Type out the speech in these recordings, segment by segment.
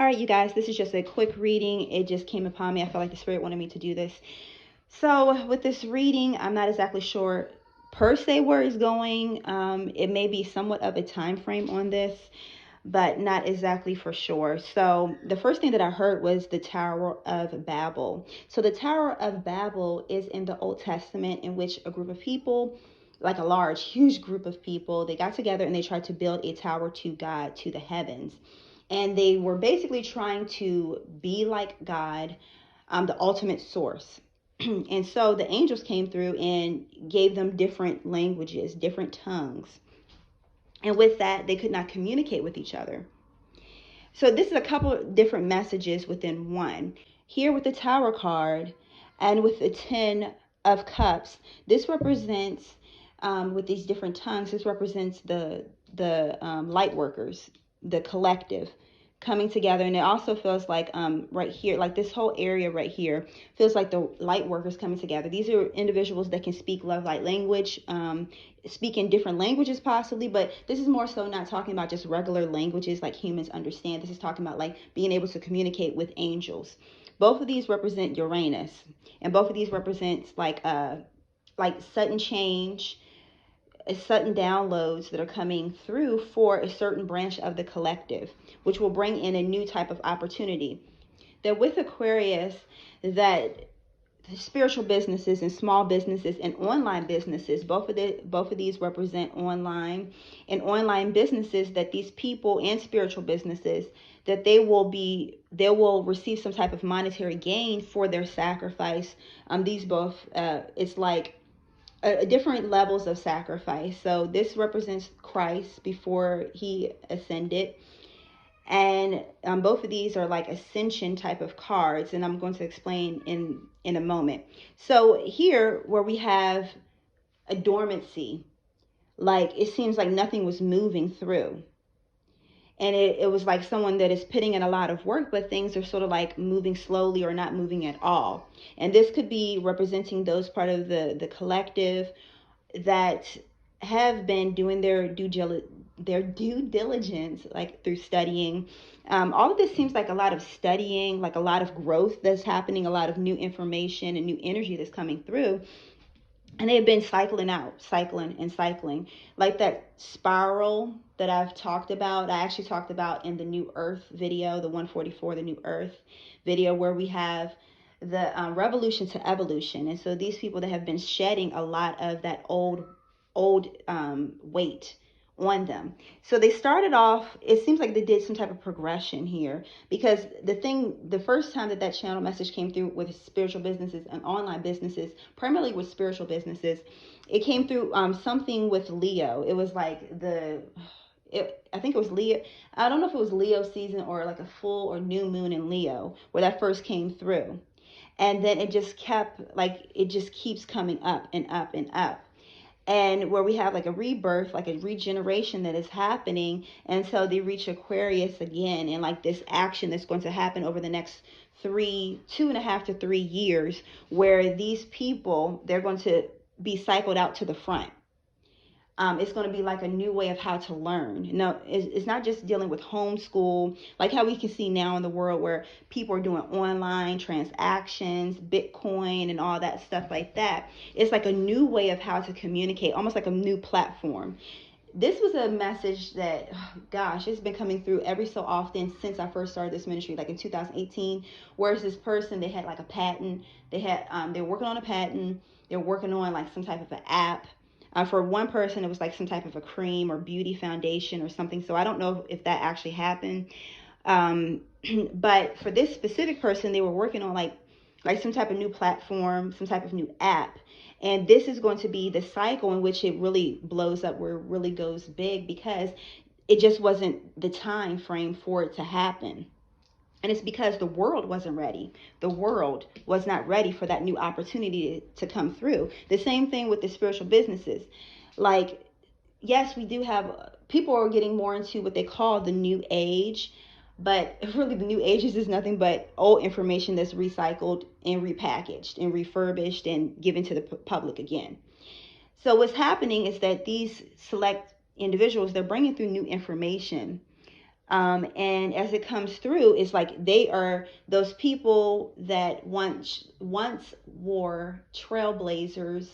All right, you guys, this is just a quick reading. It just came upon me. I felt like the Spirit wanted me to do this. So with this reading, I'm not exactly sure per se where it's going. It may be somewhat of a time frame on this, but not exactly for sure. So the first thing that I heard was the Tower of Babel. So the Tower of Babel is in the Old Testament, in which a group of people, like a large, huge group of people, they got together and they tried to build a tower to God, to the heavens. And they were basically trying to be like God, the ultimate source. And so the angels came through and gave them different languages, different tongues. And with that, they could not communicate with each other. So this is a couple of different messages within one. Here with the Tower card and with the 10 of Cups, this represents, with these different tongues, this represents the light workers, the collective coming together. And it also feels like right here, like this whole area right here feels like the light workers coming together. These are individuals that can speak love light language, speak in different languages possibly, but this is more so not talking about just regular languages like humans understand. This is talking about like being able to communicate with angels. Both of these represent Uranus, and both of these represents like sudden change, sudden downloads that are coming through for a certain branch of the collective, which will bring in a new type of opportunity. That with Aquarius, that spiritual businesses and small businesses and online businesses, both of these represent online and online businesses, that these people and spiritual businesses, that they will receive some type of monetary gain for their sacrifice. These both it's like different levels of sacrifice. So this represents Christ before he ascended. And both of these are like ascension type of cards, and I'm going to explain in a moment. So here where we have a dormancy, like it seems like nothing was moving through. And it was like someone that is putting in a lot of work, but things are sort of like moving slowly or not moving at all. And this could be representing those part of the collective that have been doing their due diligence, like through studying. All of this seems like a lot of studying, like a lot of growth that's happening, a lot of new information and new energy that's coming through. And they've been cycling out, cycling and cycling, like that spiral that I've talked about. I actually talked about in the New Earth video, the 144, the New Earth video, where we have the revolution to evolution. And so these people that have been shedding a lot of that old weight on them. So they started off, it seems like they did some type of progression here, because the first time that channel message came through with spiritual businesses and online businesses, primarily with spiritual businesses, it came through something with Leo. It was like I think it was Leo. I don't know if it was Leo season or like a full or new moon in Leo where that first came through. And then it just keeps coming up and up and up. And where we have like a rebirth, like a regeneration that is happening until they reach Aquarius again, and like this action that's going to happen over the next 2.5 to 3 years, where these people, they're going to be cycled out to the front. It's going to be like a new way of how to learn. No, it's not just dealing with homeschool, like how we can see now in the world where people are doing online transactions, Bitcoin, and all that stuff like that. It's like a new way of how to communicate, almost like a new platform. This was a message that, gosh, it's been coming through every so often since I first started this ministry, like in 2018. Whereas this person, they had like a patent. They're working on a patent. They're working on like some type of an app. For one person, it was like some type of a cream or beauty foundation or something. So I don't know if that actually happened. But for this specific person, they were working on like some type of new platform, some type of new app. And this is going to be the cycle in which it really blows up, where it really goes big, because it just wasn't the time frame for it to happen. And it's because the world wasn't ready. The world was not ready for that new opportunity to come through. The same thing with the spiritual businesses. Like, yes, we do have, people are getting more into what they call the new age. But really, the new ages is nothing but old information that's recycled and repackaged and refurbished and given to the public again. So what's happening is that these select individuals, they're bringing through new information. And as it comes through, it's like they are those people that once were trailblazers.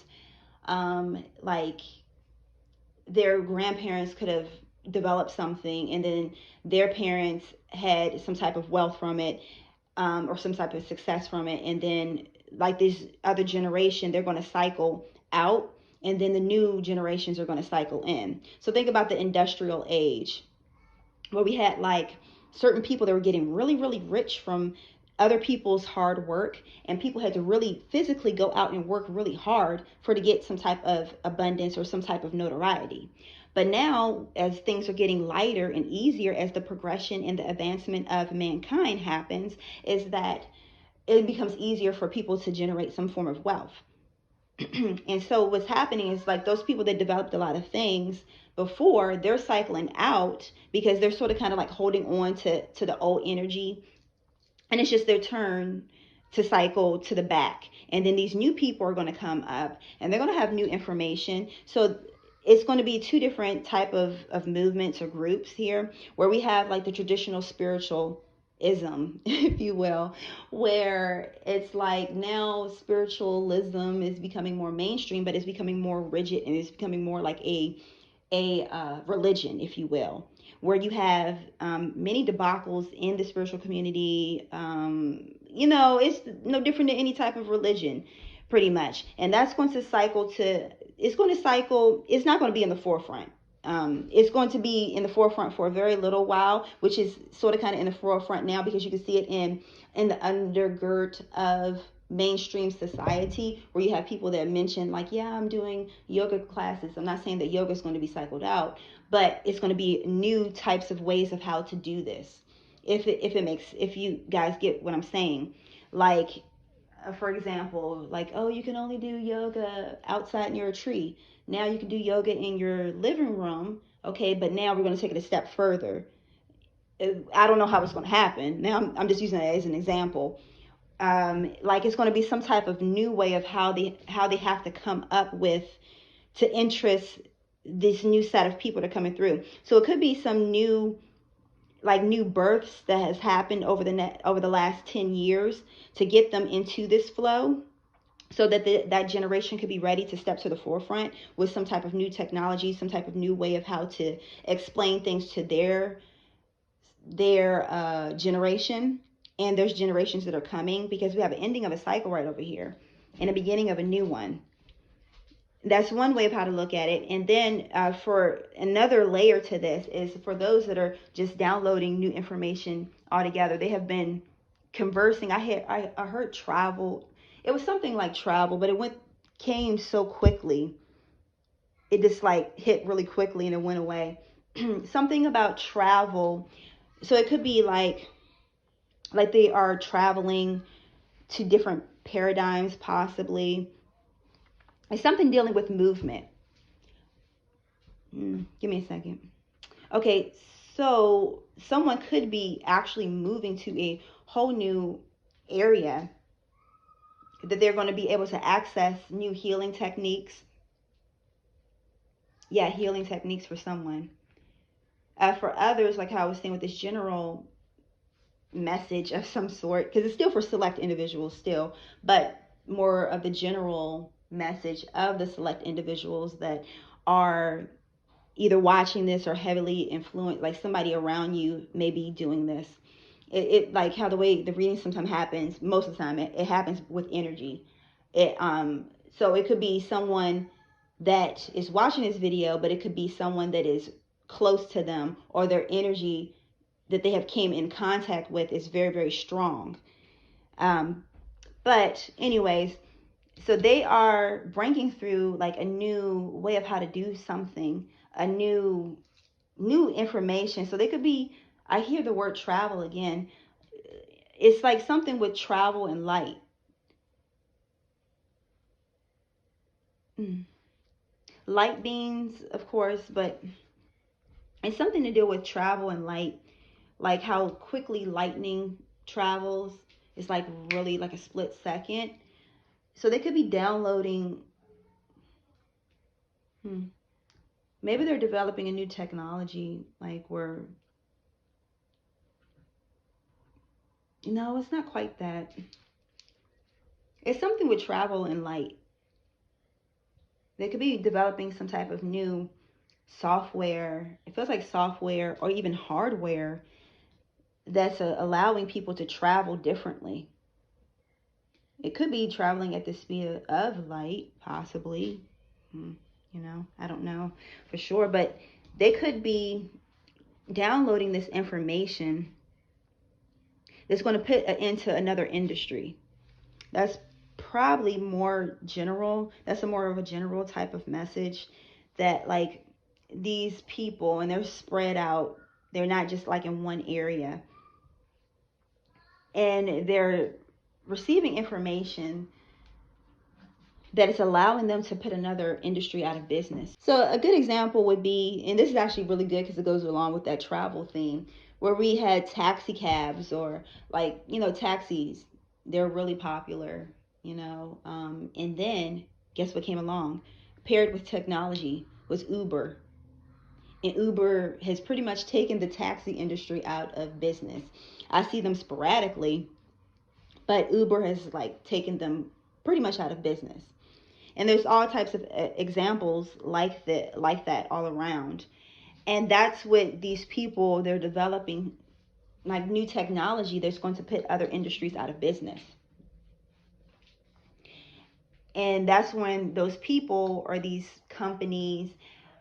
Like their grandparents could have developed something, and then their parents had some type of wealth from it, or some type of success from it, and then like this other generation, they're going to cycle out, and then the new generations are going to cycle in. So think about the industrial age, where we had like certain people that were getting really, really rich from other people's hard work, and people had to really physically go out and work really hard for to get some type of abundance or some type of notoriety. But now, as things are getting lighter and easier, as the progression and the advancement of mankind happens, is that it becomes easier for people to generate some form of wealth. And so what's happening is like those people that developed a lot of things before, they're cycling out because they're sort of kind of like holding on to the old energy, and it's just their turn to cycle to the back. And then these new people are going to come up, and they're going to have new information. So it's going to be two different type of movements or groups here, where we have like the traditional spiritual ism, if you will, where it's like now spiritualism is becoming more mainstream, but it's becoming more rigid, and it's becoming more like a religion, if you will, where you have many debacles in the spiritual community. It's no different than any type of religion, pretty much. And that's going to cycle to, it's not going to be in the forefront. It's going to be in the forefront for a very little while, which is sort of kind of in the forefront now, because you can see it in the undergird of mainstream society, where you have people that mention like, yeah, I'm doing yoga classes. I'm not saying that yoga is going to be cycled out, but it's going to be new types of ways of how to do this. If you guys get what I'm saying, like for example, like, oh, you can only do yoga outside near a tree. Now you can do yoga in your living room. Okay, but now we're going to take it a step further. I don't know how it's going to happen. Now I'm just using that as an example. Like it's going to be some type of new way of how they have to come up with to interest this new set of people that are coming through. So it could be some new births that has happened over the last 10 years to get them into this flow, so that that generation could be ready to step to the forefront with some type of new technology, some type of new way of how to explain things to their generation. And there's generations that are coming, because we have an ending of a cycle right over here and a beginning of a new one. That's one way of how to look at it. And then for another layer to this is for those that are just downloading new information altogether. They have been conversing. I heard travel. It was something like travel, but came so quickly. It just like hit really quickly and it went away. Something about travel. So it could be like they are traveling to different paradigms, possibly. It's something dealing with movement. Give me a second. Okay, so someone could be actually moving to a whole new area, that they're going to be able to access new healing techniques. Yeah, healing techniques for someone. For others, like how I was saying with this general message of some sort, because it's still for select individuals still, but more of the general message of the select individuals that are either watching this or heavily influenced, like somebody around you may be doing this. It like how the way the reading sometimes happens, most of the time it happens with energy. So it could be someone that is watching this video, but it could be someone that is close to them, or their energy that they have came in contact with is very, very strong. But anyways, so they are breaking through like a new way of how to do something, a new information. So they could be, I hear the word travel again. It's like something with travel and light. Light beams, of course, but it's something to do with travel and light, like how quickly lightning travels. It's like really like a split second. So they could be downloading. Maybe they're developing a new technology, like where No, it's not quite that. It's something with travel and light. They could be developing some type of new software. It feels like software or even hardware that's allowing people to travel differently. It could be traveling at the speed of light, possibly. You know, I don't know for sure, but they could be downloading this information that's going to put into another industry. That's probably more general. That's a more of a general type of message that like these people, and they're spread out. They're not just like in one area. And they're receiving information that is allowing them to put another industry out of business. So a good example would be, and this is actually really good because it goes along with that travel theme, where we had taxi cabs or like, you know, taxis. They're really popular, you know. And then guess what came along? Paired with technology was Uber. And Uber has pretty much taken the taxi industry out of business. I see them sporadically, but Uber has like taken them pretty much out of business. And there's all types of examples like that all around. And that's what these people, they're developing like new technology that's going to put other industries out of business. And that's when those people or these companies,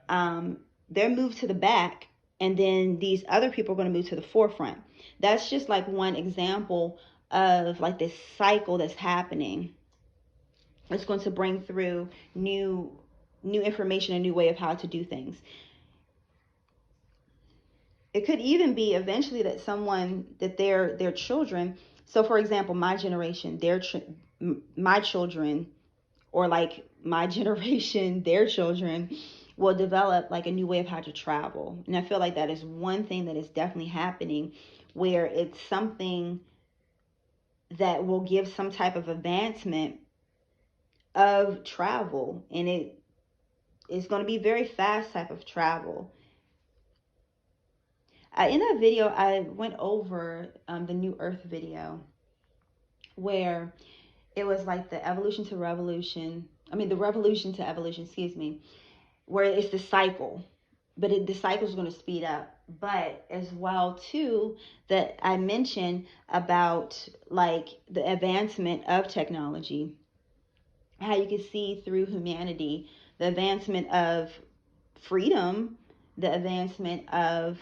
they're moved to the back, and then these other people are going to move to the forefront. That's just like one example of like this cycle that's happening. It's going to bring through new information, a new way of how to do things. It could even be eventually that their children. So, for example, my generation, my children, or like my generation, their children will develop like a new way of how to travel. And I feel like that is one thing that is definitely happening, where it's something that will give some type of advancement of travel, and it is going to be very fast type of travel. In that video, I went over the New Earth video, where it was like the evolution to revolution. I mean, the revolution to evolution, excuse me, where it's the cycle, but the cycle is going to speed up. But as well, too, that I mentioned about like the advancement of technology, how you can see through humanity, the advancement of freedom, the advancement of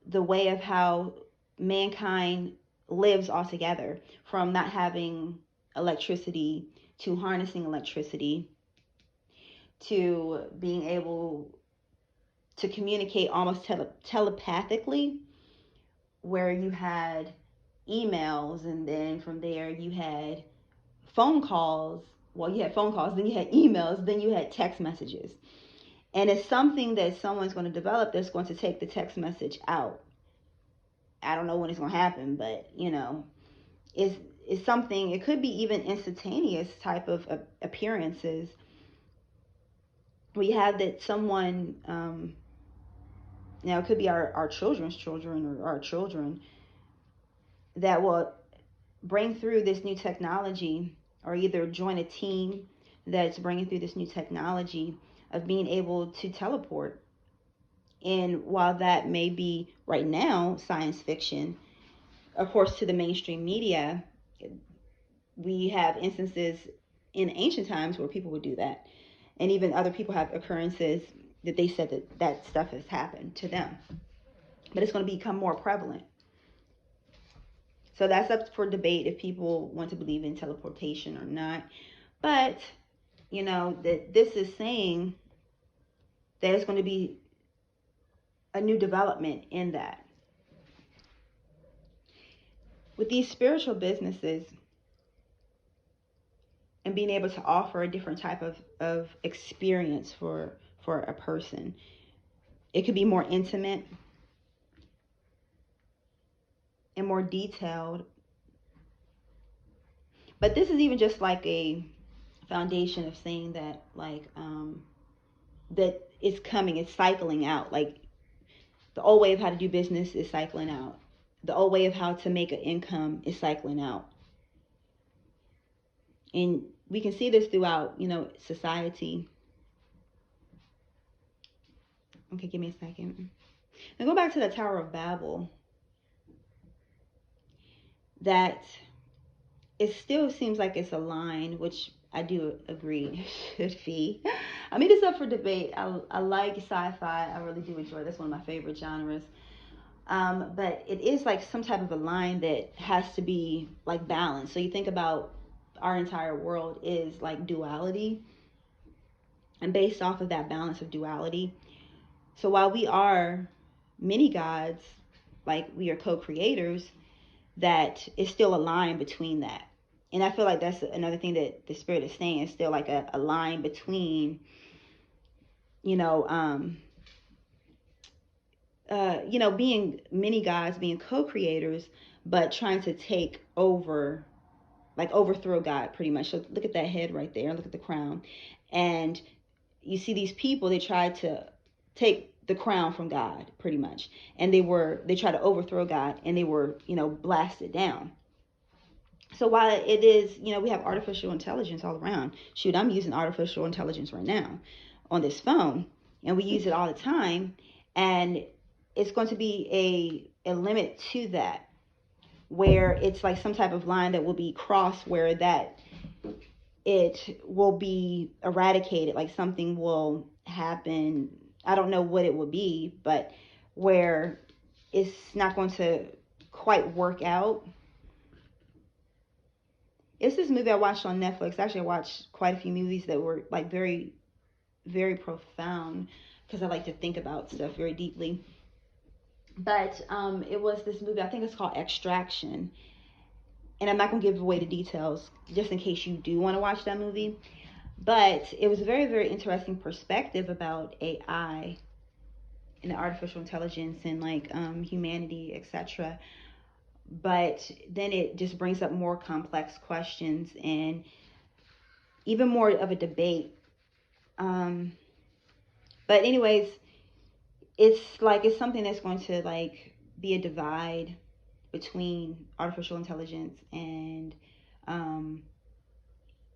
the way of how mankind lives altogether, from not having electricity to harnessing electricity to being able to communicate almost telepathically, where you had emails, and then from there you had phone calls. Well, you had phone calls, then you had emails, then you had text messages. And it's something that someone's going to develop that's going to take the text message out. I don't know when it's going to happen, but you know, it's something. It could be even instantaneous type of appearances. We have that someone, now it could be our children's children or our children, that will bring through this new technology, or either join a team that's bringing through this new technology of being able to teleport. And while that may be right now science fiction, of course, to the mainstream media, we have instances in ancient times where people would do that. And even other people have occurrences that they said that stuff has happened to them. But it's going to become more prevalent. So that's up for debate if people want to believe in teleportation or not. But, you know, that this is saying that it's going to be a new development in that. With these spiritual businesses and being able to offer a different type of experience for a person, it could be more intimate and more detailed. But this is even just like a foundation of saying that, like, that it's coming, it's cycling out. Like, the old way of how to do business is cycling out. the old way of how to make an income is cycling out. And we can see this throughout, society. Okay, give me a second. Now go back to the Tower of Babel. That it still seems like it's a line, which I do agree should be. I mean, it's up for debate. I like sci-fi. I really do enjoy it. That's one of my favorite genres. But it is like some type of a line that has to be like balanced. So you think about our entire world is like duality, and based off of that balance of duality. So while we are many gods, like we are co-creators, that is still a line between that. And I feel like that's another thing that the Spirit is saying, is still like a line between, being many gods, being co-creators, but trying to take over, like overthrow God pretty much. So look at that head right there, look at the crown. And you see these people, they tried to take the crown from God pretty much. And they tried to overthrow God, and they were, blasted down. So while it is, we have artificial intelligence all around. Shoot, I'm using artificial intelligence right now on this phone, and we use it all the time. And it's going to be a limit to that, where it's like some type of line that will be crossed, where that it will be eradicated, like something will happen. I don't know what it will be, but where it's not going to quite work out. It's this movie I watched on Netflix. Actually, I watched quite a few movies that were like very, very profound, because I like to think about stuff very deeply. But it was this movie, I think it's called Extraction. And I'm not going to give away the details just in case you do want to watch that movie. But it was a very, very interesting perspective about AI and the artificial intelligence and like humanity, etc. But then it just brings up more complex questions and even more of a debate. But anyways, it's something that's going to like be a divide between artificial intelligence and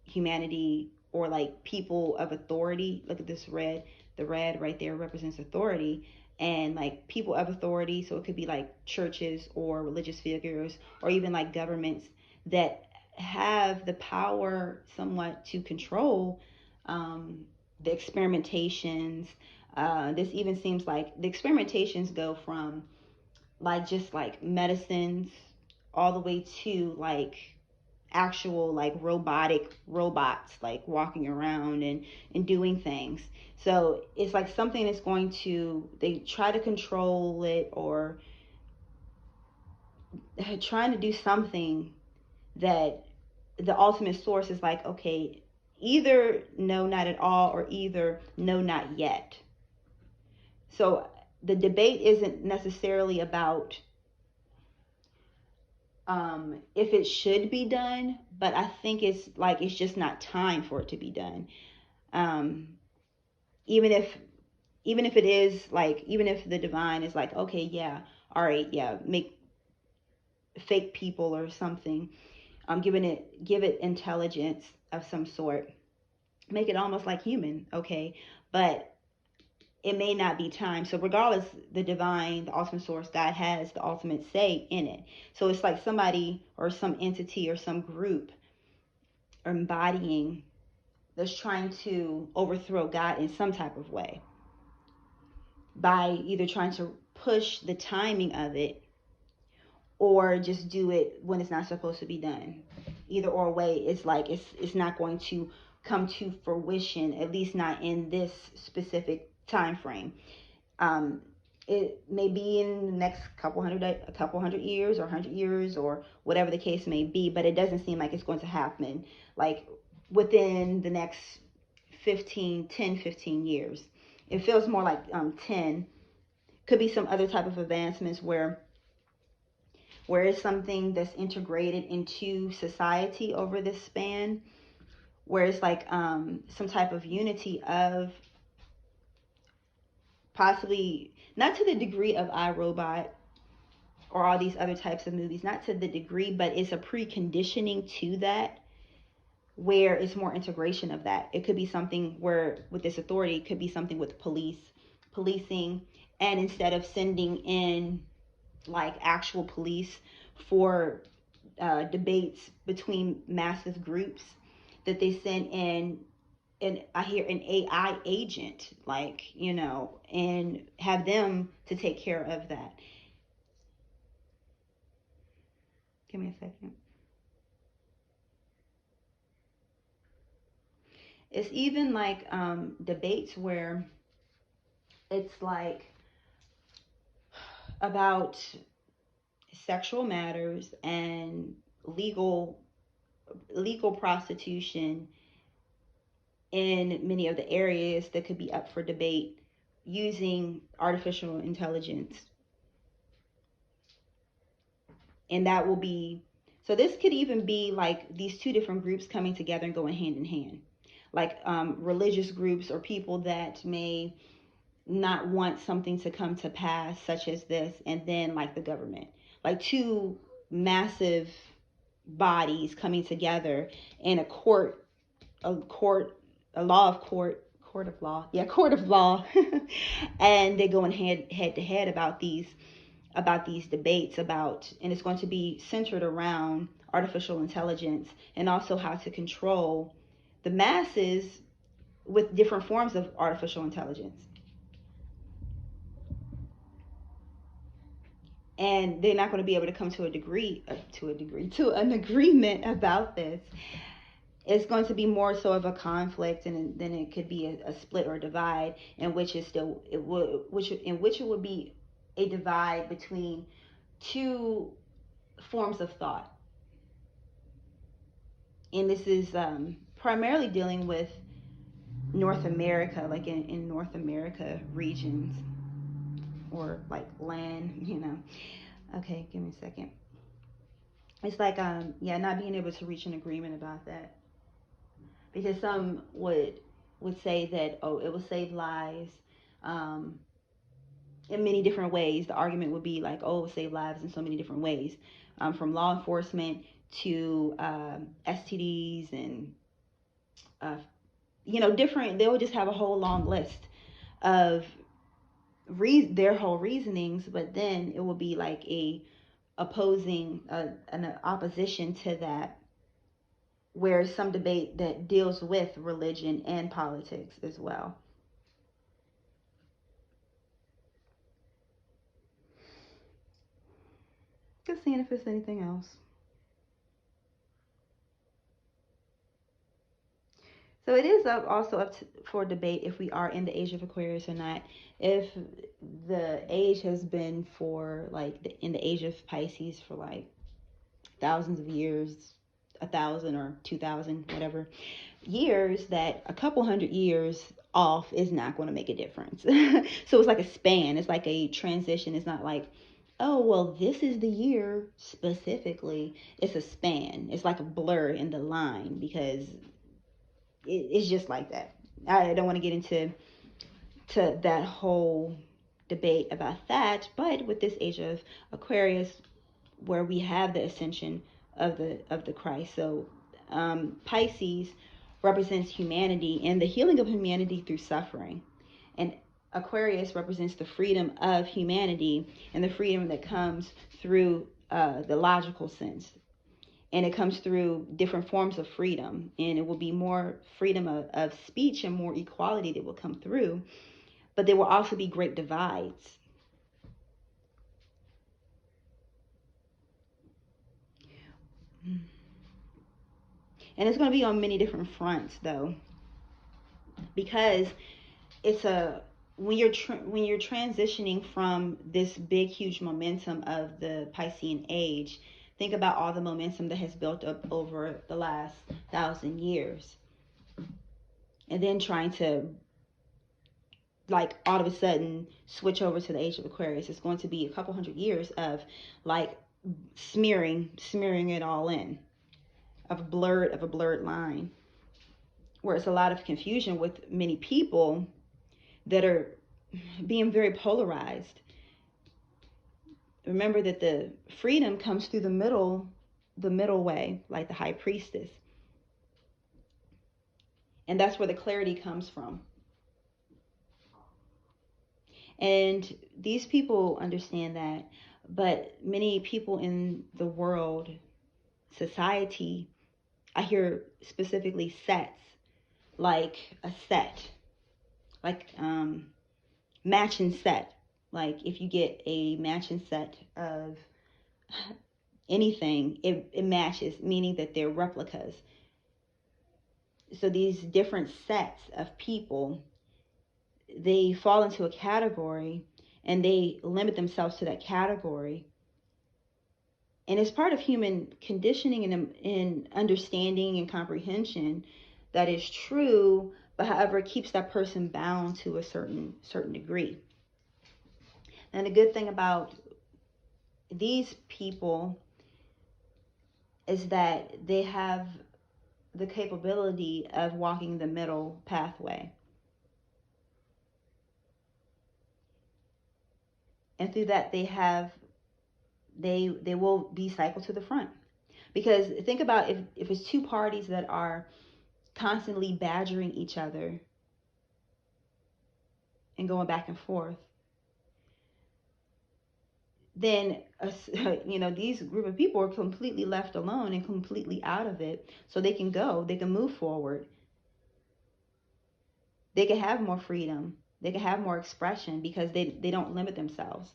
humanity, or like people of authority. Look at this red. The red right there represents authority, and like people of authority. So it could be like churches or religious figures, or even like governments that have the power somewhat to control the experimentations. This even seems like the experimentations go from like just like medicines all the way to like actual like robots like walking around and doing things. So it's like something that's going to, they try to control it, or trying to do something that the ultimate source is like, okay, either no, not at all, or either no, not yet. So the debate isn't necessarily about if it should be done, but I think it's like it's just not time for it to be done. Even if it is like, even if the divine is like, okay, yeah, all right, yeah, make fake people or something, give it intelligence of some sort, make it almost like human, okay, but it may not be time. So regardless, the divine, the ultimate source, God has the ultimate say in it. So it's like somebody or some entity or some group embodying that's trying to overthrow God in some type of way, by either trying to push the timing of it, or just do it when it's not supposed to be done. Either or way, it's like it's not going to come to fruition, at least not in this specific time frame. It may be in the next a couple hundred years, or 100 years, or whatever the case may be, but it doesn't seem like it's going to happen like within the next 15 years. It feels more like 10. Could be some other type of advancements where it's something that's integrated into society over this span, where it's like some type of unity of, possibly not to the degree of iRobot or all these other types of movies, not to the degree, but it's a preconditioning to that, where it's more integration of that. It could be something where with this authority, it could be something with policing, and instead of sending in like actual police for debates between massive groups, that they send in, and I hear an AI agent, like, you know, and have them to take care of that. Give me a second. It's even like debates where it's like about sexual matters and legal prostitution in many of the areas that could be up for debate using artificial intelligence. And that will be, so this could even be like these two different groups coming together and going hand in hand, like religious groups or people that may not want something to come to pass such as this, and then like the government, like two massive bodies coming together in a court of law, and they're going head to head about these debates about, and it's going to be centered around artificial intelligence and also how to control the masses with different forms of artificial intelligence. And they're not going to be able to come to an agreement about this. It's going to be more so of a conflict, and then it could be a split or a divide, in which it would be a divide between two forms of thought. And this is primarily dealing with North America, like in North America regions, or like land, you know. Okay, give me a second. It's like not being able to reach an agreement about that, because some would say that, oh, it will save lives in many different ways. The argument would be like, oh, it will save lives in so many different ways, from law enforcement to STDs and different. They would just have a whole long list of their whole reasonings, but then it will be like an opposition to that, where some debate that deals with religion and politics as well. Just seeing if there's anything else. So it is also up for debate if we are in the age of Aquarius or not. If the age has been for like in the age of Pisces for like thousands of years, 1,000 or 2,000, whatever years, that a couple hundred years off is not going to make a difference. So it's like a span. It's like a transition. It's not like, oh, well, this is the year specifically. It's a span. It's like a blur in the line, because it's just like that. I don't want to get into that whole debate about that, but with this age of Aquarius, where we have the ascension of the Christ, so Pisces represents humanity and the healing of humanity through suffering, and Aquarius represents the freedom of humanity and the freedom that comes through the logical sense. And it comes through different forms of freedom, and it will be more freedom of speech and more equality that will come through, but there will also be great divides. And it's going to be on many different fronts, though, because it's when you're transitioning from this big, huge momentum of the Piscean age. Think about all the momentum that has built up over the last 1,000 years. And then trying to, like, all of a sudden switch over to the age of Aquarius. It's going to be a couple hundred years of, like, smearing it all in, of a blurred line, where it's a lot of confusion with many people that are being very polarized, remember that the freedom comes through the middle way, like the high priestess. And that's where the clarity comes from. And these people understand that, but many people in the world, society, I hear specifically sets, like a set, like matching set. Like if you get a matching set of anything, it matches, meaning that they're replicas. So these different sets of people, they fall into a category and they limit themselves to that category. And it's part of human conditioning and understanding and comprehension that is true, but however, it keeps that person bound to a certain degree. And the good thing about these people is that they have the capability of walking the middle pathway. And through that, they will be cycled to the front. Because think about if it's two parties that are constantly badgering each other and going back and forth, then these group of people are completely left alone and completely out of it, so they can move forward, they can have more freedom, they can have more expression because they don't limit themselves.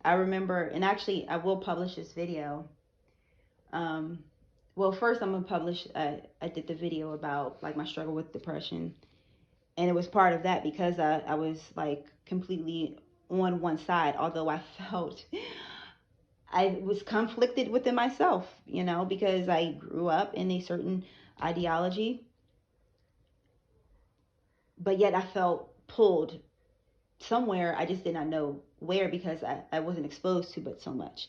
I remember, and actually I will publish this video. Well, first I'm gonna publish, I did the video about like my struggle with depression, and it was part of that because I was like completely on one side, although I was conflicted within myself, because I grew up in a certain ideology, but yet I felt pulled somewhere. I just did not know where because I wasn't exposed to it so much.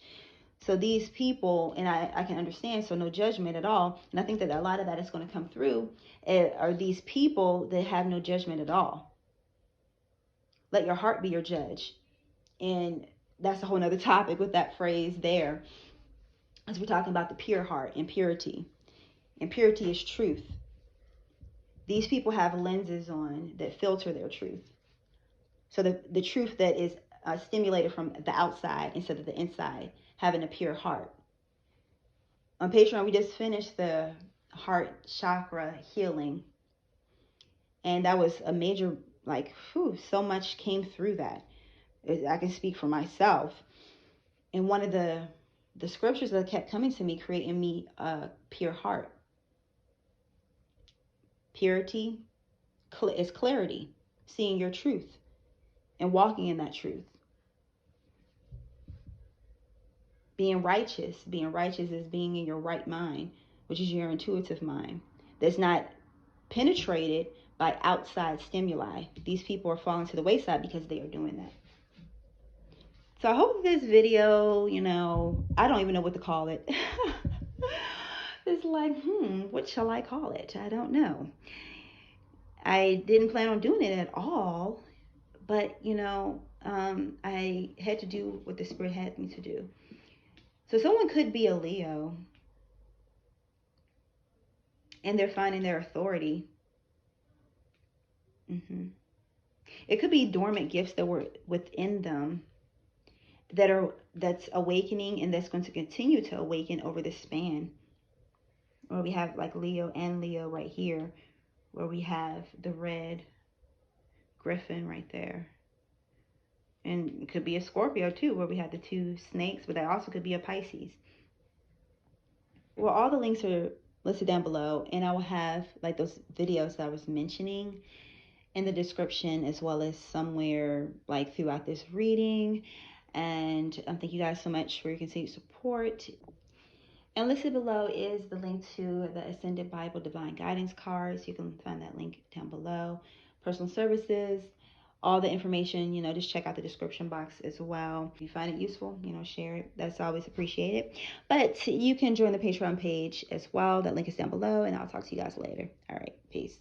So these people, and I can understand, so no judgment at all. And I think that a lot of that is going to come through, are these people that have no judgment at all. Let your heart be your judge. And that's a whole nother topic with that phrase there, as we're talking about the pure heart and purity. And purity is truth. These people have lenses on that filter their truth. So the truth that is stimulated from the outside instead of the inside, having a pure heart. On Patreon, we just finished the heart chakra healing. And that was a major, so much came through that. I can speak for myself. And one of the scriptures that kept coming to me, creating me a pure heart. Purity is clarity, seeing your truth and walking in that truth. Being righteous is being in your right mind, which is your intuitive mind, that's not penetrated by outside stimuli. These people are falling to the wayside because they are doing that. So I hope this video, I don't even know what to call it. It's like, what shall I call it? I don't know. I didn't plan on doing it at all, but, I had to do what the Spirit had me to do. So someone could be a Leo, and they're finding their authority. It could be dormant gifts that were within them that's awakening, and that's going to continue to awaken over this span. Where we have like Leo and Leo right here, where we have the red griffin right there. And it could be a Scorpio too, where we have the two snakes, but that also could be a Pisces. Well, all the links are listed down below, and I will have like those videos that I was mentioning in the description, as well as somewhere like throughout this reading. And thank you guys so much for your continued support. And listed below is the link to the Ascended Bible Divine Guidance cards. You can find that link down below. Personal services, all the information, just check out the description box as well. If you find it useful, share it. That's always appreciated. But you can join the Patreon page as well. That link is down below, and I'll talk to you guys later. All right, peace.